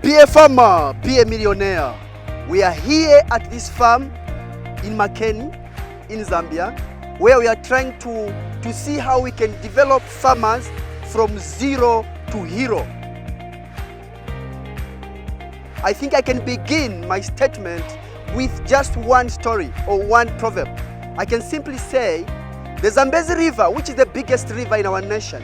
Be a farmer, be a millionaire. We are here at this farm in Makeni, in Zambia, where we are trying to see how we can develop farmers from zero to hero. I think I can begin my statement with just one story or one proverb. I can simply say, the Zambezi River, which is the biggest river in our nation,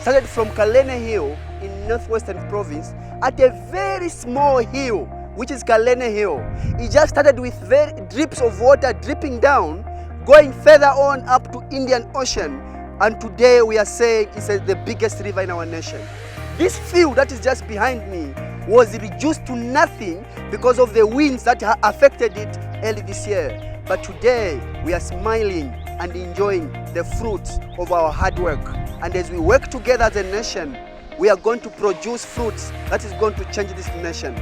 started from Kalene Hill in northwestern province at a very small hill, which is Kalene Hill. It just started with very drips of water dripping down, going further on up to Indian Ocean, and today we are saying it's the biggest river in our nation. This field that is just behind me was reduced to nothing because of the winds that affected it early this year. But today we are smiling and enjoying the fruits of our hard work. And as we work together as a nation, we are going to produce fruits that is going to change this nation.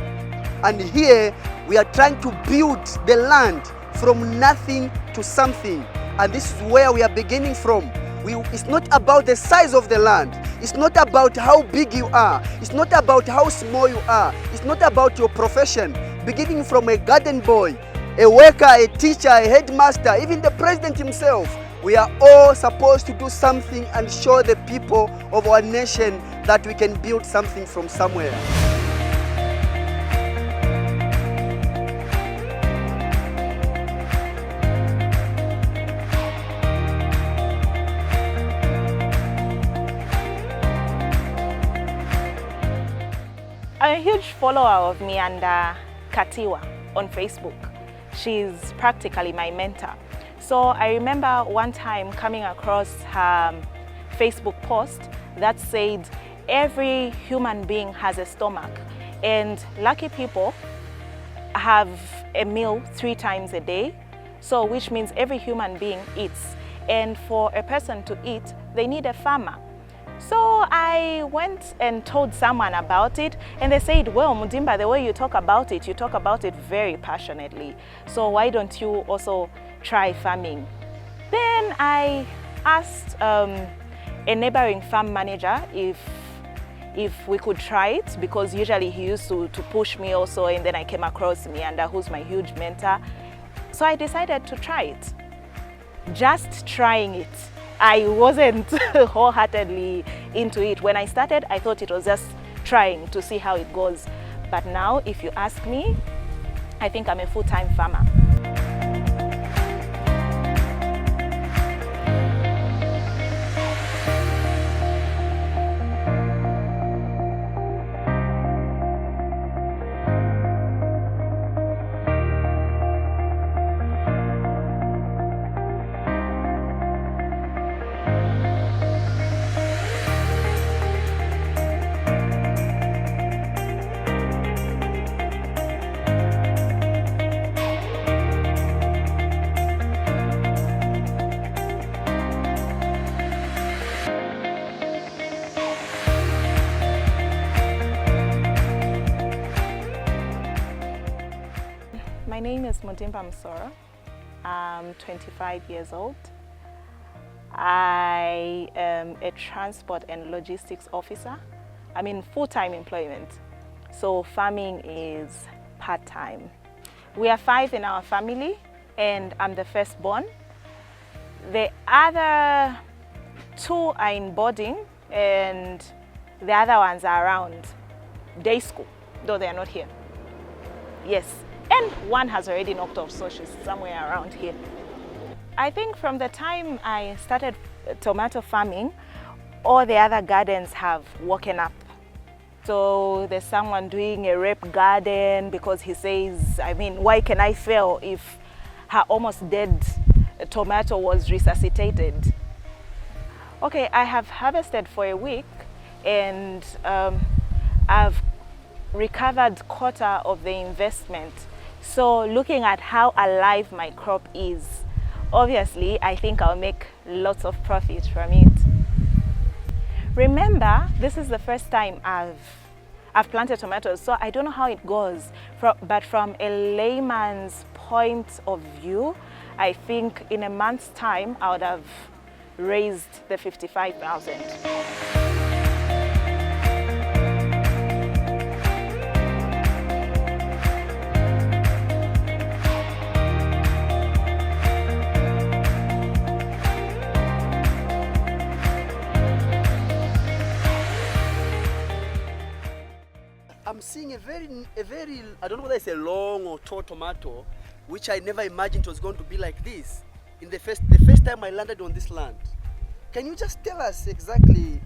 And here we are trying to build the land from nothing to something. And this is where we are beginning from. It's not about the size of the land. It's not about how big you are. It's not about how small you are. It's not about your profession. Beginning from a garden boy, a worker, a teacher, a headmaster, even the president himself, we are all supposed to do something and show the people of our nation that we can build something from somewhere. I'm a huge follower of Mianda Katiwa on Facebook. She's practically my mentor. So I remember one time coming across her Facebook post that said, every human being has a stomach, and lucky people have a meal 3 times a day. So which means every human being eats. And for a person to eat, they need a farmer. So I went and told someone about it, and they said, well, Mudimba, the way you talk about it very passionately. So why don't you also try farming? Then I asked a neighboring farm manager if we could try it, because usually he used to push me also, and then I came across Mianda, who's my huge mentor. So I decided to try it. Just trying it, I wasn't wholeheartedly into it. When I started, I thought it was just trying to see how it goes. But now, if you ask me, I think I'm a full-time farmer. My name is Mudimba Msoro. I'm 25 years old. I am a transport and logistics officer. I'm in full-time employment, so farming is part-time. We are 5 in our family, and I'm the firstborn. The other 2 are in boarding, and the other ones are around day school, though they are not here. Yes. And one has already knocked off, so she's somewhere around here. I think from the time I started tomato farming, all the other gardens have woken up. So there's someone doing a rape garden because he says, I mean, why can I fail if her almost dead tomato was resuscitated? Okay, I have harvested for a week, and I've recovered 1/4 of the investment. So looking at how alive my crop is, obviously I think I'll make lots of profit from it. Remember, this is the first time I've planted tomatoes, so I don't know how it goes. But from a layman's point of view, I think in a month's time I would have raised the 55,000. I'm seeing a very, I don't know whether it's a long or tall tomato, which I never imagined was going to be like this. The first time I landed on this land. Can you just tell us exactly,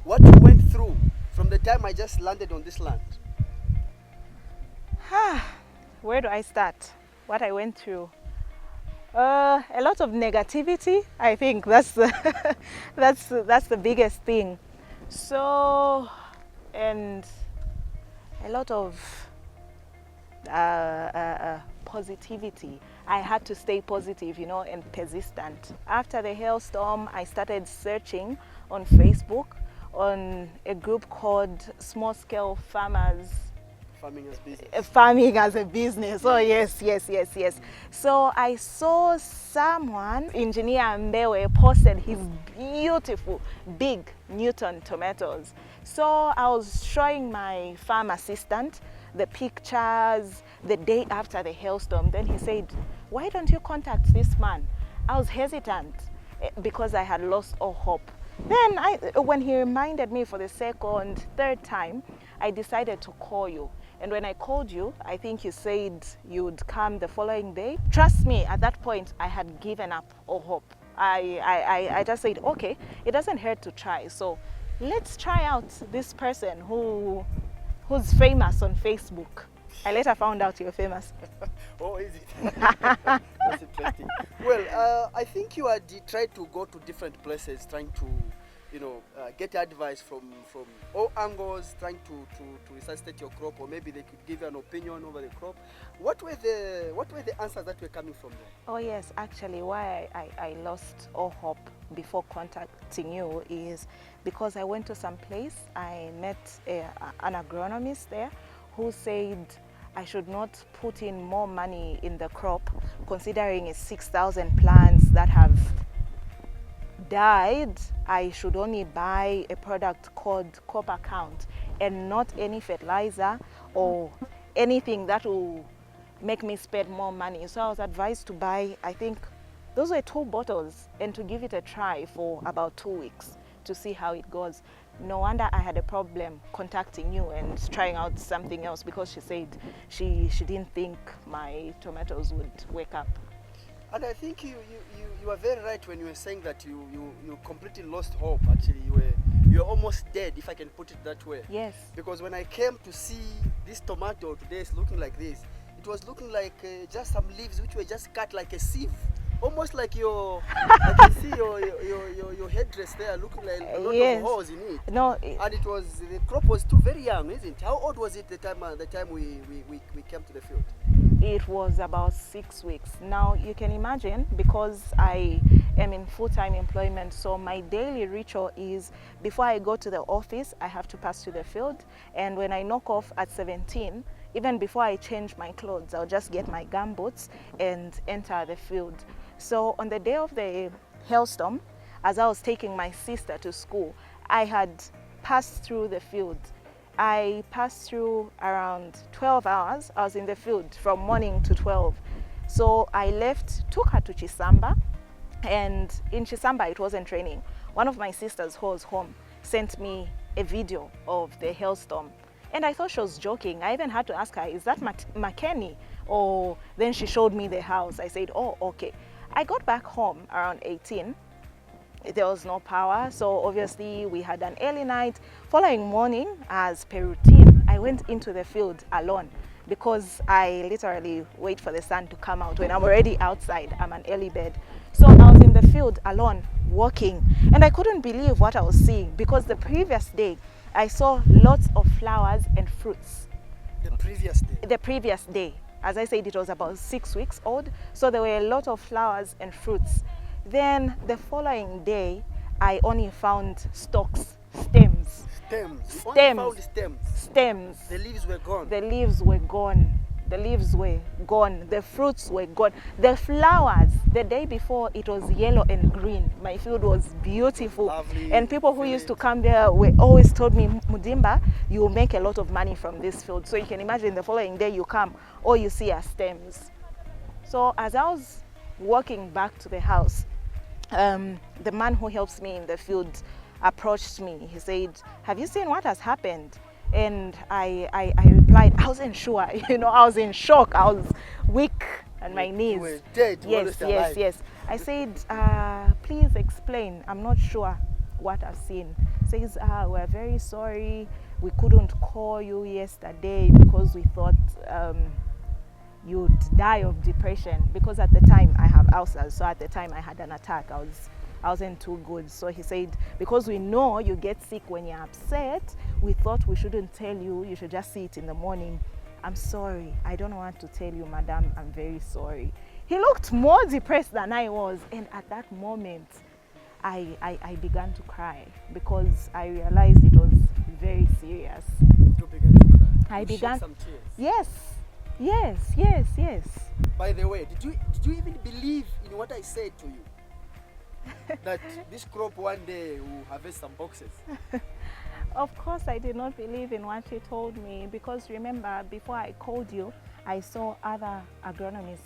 what you went through from the time I just landed on this land? Where do I start? What I went through? A lot of negativity. I think that's the that's the biggest thing. So, and a lot of positivity. I had to stay positive, and persistent. After the hailstorm, I started searching on Facebook on a group called Small Scale Farmers. Farming as business. Farming as a business. Oh yes. So I saw someone, Engineer Mbewe, posted his beautiful big Newton tomatoes. So I was showing my farm assistant the pictures the day after the hailstorm. Then he said, "Why don't you contact this man?" I was hesitant because I had lost all hope. Then when he reminded me for the second, third time, I decided to call you. And when I called you, I think you said you would come the following day. Trust me, at that point, I had given up all hope. I just said, okay, it doesn't hurt to try. So let's try out this person who's famous on Facebook. I later found out you're famous. Oh, is it? That's interesting. Well, I think you had tried to go to different places, trying to, get advice from all angles, trying to resuscitate your crop, or maybe they could give you an opinion over the crop. What were the answers that were coming from there? Oh yes, actually, why I lost all hope before contacting you is because I went to some place. I met an agronomist there who said I should not put in more money in the crop, considering it's 6,000 plants that have died. I should only buy a product called Copper Count and not any fertilizer or anything that will make me spend more money. So I was advised to buy, I think those were 2 bottles, and to give it a try for about 2 weeks to see how it goes. No wonder I had a problem contacting you and trying out something else, because she said she didn't think my tomatoes would wake up. And I think you were very right when you were saying that you completely lost hope. Actually, you were almost dead, if I can put it that way. Yes. Because when I came to see this tomato today, it's looking like this. It was looking like just some leaves which were just cut like a sieve. Almost like I can see your headdress there, looking like a lot of holes in it. No, and the crop was too very young, isn't it? How old was it the time we came to the field? It was about 6 weeks. Now you can imagine, because I am in full-time employment, so my daily ritual is before I go to the office, I have to pass to the field, and when I knock off at 17, even before I change my clothes, I'll just get my gumboots and enter the field. So on the day of the hailstorm, as I was taking my sister to school, I had passed through the field. I passed through around 12 hours. I was in the field from morning to 12. So I left, took her to Chisamba, and in Chisamba it wasn't raining. One of my sisters who was home sent me a video of the hailstorm. And I thought she was joking. I even had to ask her, is that Makeni? Or then she showed me the house. I said, oh, okay. I got back home around 18. There was no power, so obviously we had an early night. Following morning, as per routine, I went into the field alone because I literally wait for the sun to come out. When I'm already outside, I'm an early bird. So I was in the field alone, walking, and I couldn't believe what I was seeing, because the previous day, I saw lots of flowers and fruits. The previous day? The previous day. As I said, it was about 6 weeks old, so there were a lot of flowers and fruits. Then the following day, I only found stalks, stems. Stems? You Stems. only found stems? Stems. The leaves were gone? The leaves were gone. The leaves were gone. The fruits were gone. The flowers, the day before, it was yellow and green. My field was beautiful. Lovely. And people who used to come there always told me, Mudimba, you will make a lot of money from this field. So you can imagine the following day you come, all you see are stems. So as I was walking back to the house, the man who helps me in the field approached me. He said, have you seen what has happened? And I replied, I wasn't sure, you know, I was in shock. I was weak on my knees. You were dead. You were Yes, almost yes, alive. yes. I said, please explain. I'm not sure what I've seen. Says, we're very sorry. We couldn't call you yesterday because we thought you'd die of depression, because at the time I have ulcers. So at the time I had an attack. I wasn't too good. So he said, because we know you get sick when you're upset, we thought we shouldn't tell you. You should just see it in the morning. I'm sorry. I don't want to tell you, madam. I'm very sorry. He looked more depressed than I was. And at that moment, I began to cry because I realized it was very serious. You began to cry. I You began. shed some tears. Yes, yes, yes, yes. By the way, did you even believe in what I said to you? That this crop one day will harvest some boxes? Of course, I did not believe in what he told me, because remember, before I called you, I saw other agronomists,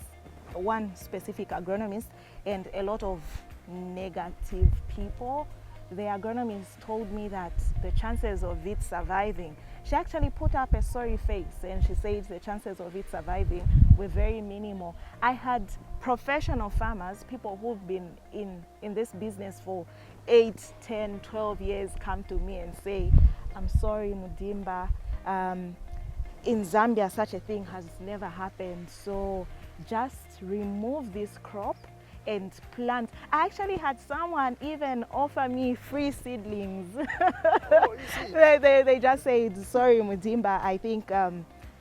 one specific agronomist, and a lot of negative people. The agronomist told me that the chances of it surviving, she actually put up a sorry face and she said the chances of it surviving were very minimal. I had professional farmers, people who've been in this business for 8, 10, 12 years, come to me and say, I'm sorry, Mudimba, in Zambia such a thing has never happened, so just remove this crop and plant. I actually had someone even offer me free seedlings. Oh, you see. they just said, sorry, Mudimba, I think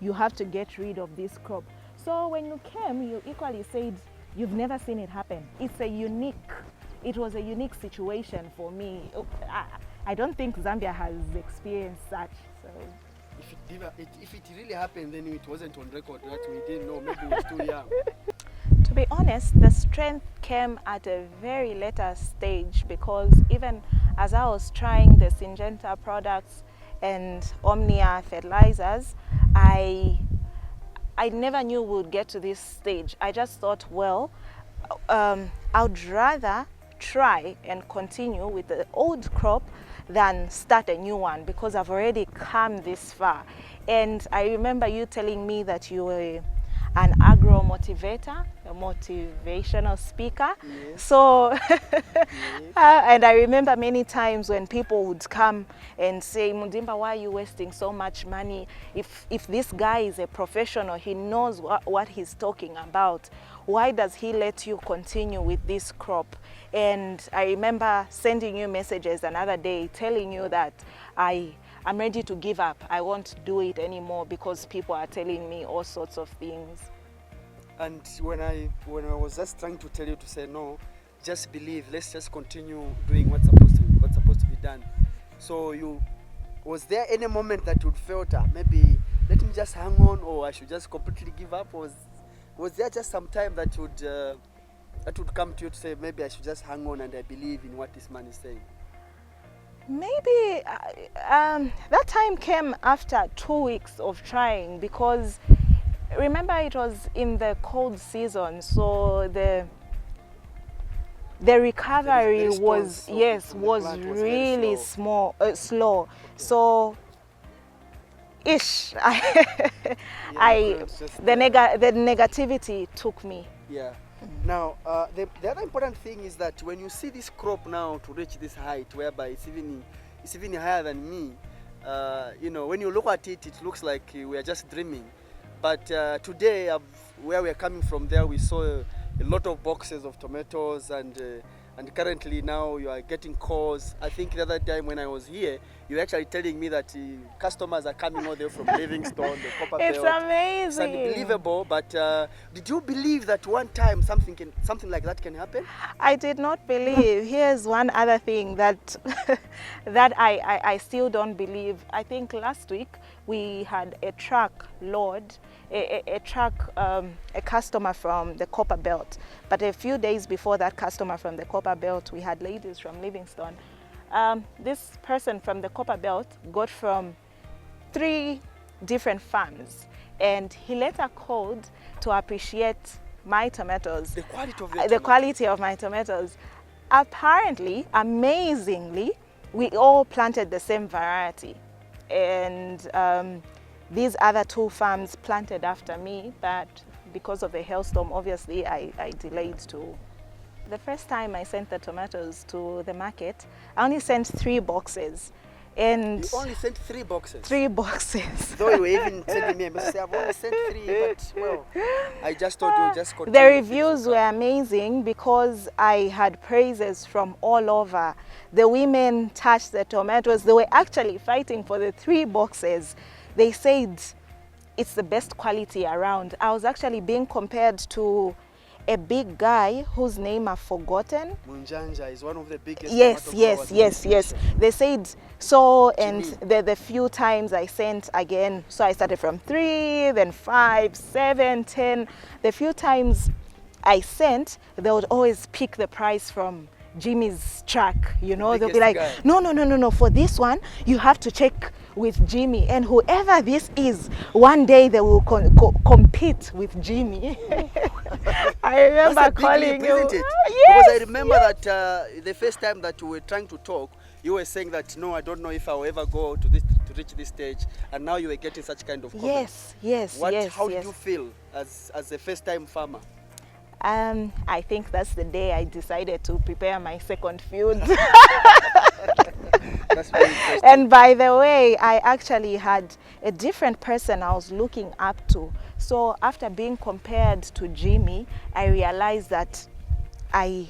you have to get rid of this crop. So when you came, you equally said you've never seen it happen. It was a unique situation for me. I don't think Zambia has experienced such. So If it really happened, then it wasn't on record. That we didn't know. Maybe we was too young. to be honest, the strength came at a very later stage, because even as I was trying the Syngenta products and Omnia fertilizers, I never knew we would get to this stage. I just thought, well, I'd rather try and continue with the old crop than start a new one, because I've already come this far. And I remember you telling me that you were an agro motivator, a motivational speaker. Yes. So, Yes. and I remember many times when people would come and say, Mudimba, why are you wasting so much money? If this guy is a professional, he knows what he's talking about, why does he let you continue with this crop? And I remember sending you messages another day telling you that I'm ready to give up. I won't do it anymore because people are telling me all sorts of things. And when I was just trying to tell you to say no, just believe. Let's just continue doing what's supposed to be done. So was there any moment that you felt maybe let me just hang on, or I should just completely give up? Was there just some time that would come to you to say maybe I should just hang on and I believe in what this man is saying? Maybe that time came after 2 weeks of trying, because remember it was in the cold season, so the recovery was really slow. Okay. So ish, the negativity took me. Yeah. Now, the other important thing is that when you see this crop now to reach this height, whereby it's even higher than me, when you look at it, it looks like we are just dreaming. But today, where we are coming from, there we saw a lot of boxes of tomatoes, and currently now you are getting calls. I think the other time when I was here, you were actually telling me that customers are coming all the way from Livingstone, the Copper It's Belt. amazing. It's unbelievable. But did you believe that one time something like that can happen? I did not believe. Here's one other thing that that I still don't believe. I think last week we had a truck load, a customer from the Copper Belt. But a few days before that customer from the Copper Belt, we had ladies from Livingstone. This person from the Copper Belt got from 3 different farms, and he later called to appreciate my tomatoes. The quality of The quality of my tomatoes. Apparently, amazingly, we all planted the same variety. and these other 2 farms planted after me, but because of the hailstorm, obviously I delayed to. The first time I sent the tomatoes to the market, I only sent 3 boxes. And you only sent 3 boxes? 3 boxes. Though you were even sending me a message, I've only sent 3, but well, I just told you, just continue. The reviews were amazing because I had praises from all over. The women touched the tomatoes. They were actually fighting for the 3 boxes. They said it's the best quality around. I was actually being compared to a big guy whose name I've forgotten. Munjanja is one of the biggest. Yes. They said so, and the few times I sent again, so I started from 3, then 5, 7, 10. The few times I sent, they would always pick the price from Jimmy's track, you know. They'll be like, guy. No, for this one you have to check with Jimmy, and whoever this is, one day they will compete with Jimmy. I remember calling you. Isn't it? Yes, because I remember that the first time that we were trying to talk, you were saying that no, I don't know if I will ever go to reach this stage, and now you were getting such kind of comments. Yes. How did you feel as a first time farmer? I think that's the day I decided to prepare my second field. That's very interesting. And by the way, I actually had a different person I was looking up to. So after being compared to Jimmy, I realized that my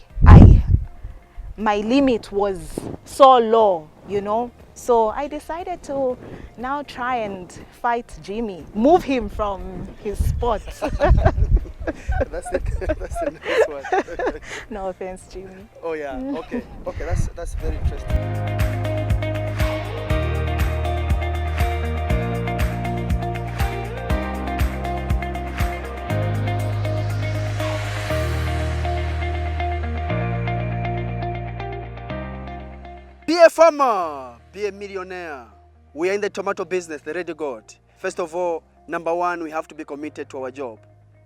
limit was so low, you know. So I decided to now try and fight Jimmy, move him from his spot. That's the next one. No offense, Jimmy. Oh yeah, okay, that's very interesting. Be a farmer, be a millionaire. We are in the tomato business, the ready God. First of all, number 1, we have to be committed to our job.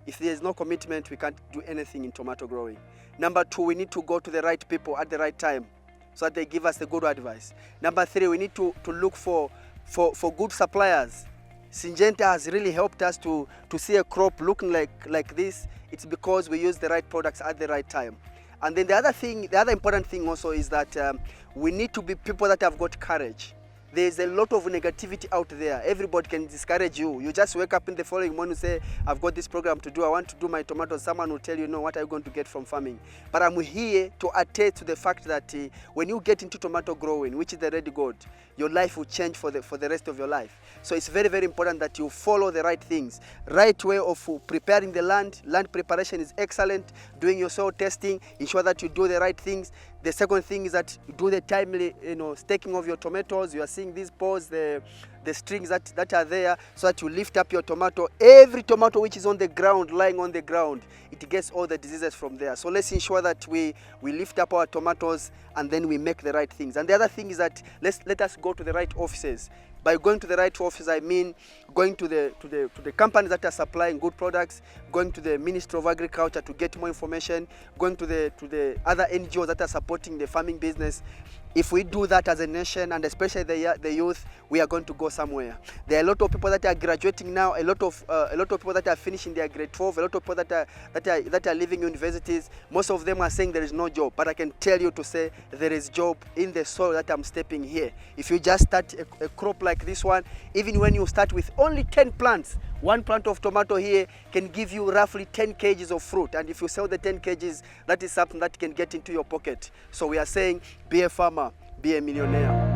If there is no commitment, we can't do anything in tomato growing. Number 2, we need to go to the right people at the right time so that they give us the good advice. Number 3, we need to look for good suppliers. Syngenta has really helped us to see a crop looking like this. It's because we use the right products at the right time. And then the other important thing also is that we need to be people that have got courage. There's a lot of negativity out there. Everybody can discourage you. You just wake up in the following morning and say, I've got this program to do. I want to do my tomatoes. Someone will tell you, no, what are you going to get from farming? But I'm here to attest to the fact that when you get into tomato growing, which is the ready God, your life will change for the rest of your life. So it's very, very important that you follow the right things. Right way of preparing the land. Land preparation is excellent. Doing your soil testing. Ensure that you do the right things. The second thing is that you do the timely, staking of your tomatoes. You are seeing these poles, the strings that are there, so that you lift up your tomato. Every tomato which is on the ground, lying on the ground, it gets all the diseases from there. So let's ensure that we lift up our tomatoes and then we make the right things. And the other thing is that let us go to the right offices. By going to the right office, I mean going to the companies that are supplying good products, going to the Ministry of Agriculture to get more information, going to the other NGOs that are supporting the farming business. If we do that as a nation, and especially the youth, we are going to go somewhere. There are a lot of people that are graduating now, a lot of people that are finishing their grade 12, a lot of people that are leaving universities. Most of them are saying there is no job, but I can tell you to say there is job in the soil that I'm stepping here. If you just start a crop like this one, even when you start with only 10 plants, 1 plant of tomato here can give you roughly 10 kgs of fruit. And if you sell the 10 kgs, that is something that can get into your pocket. So we are saying, be a farmer, be a millionaire.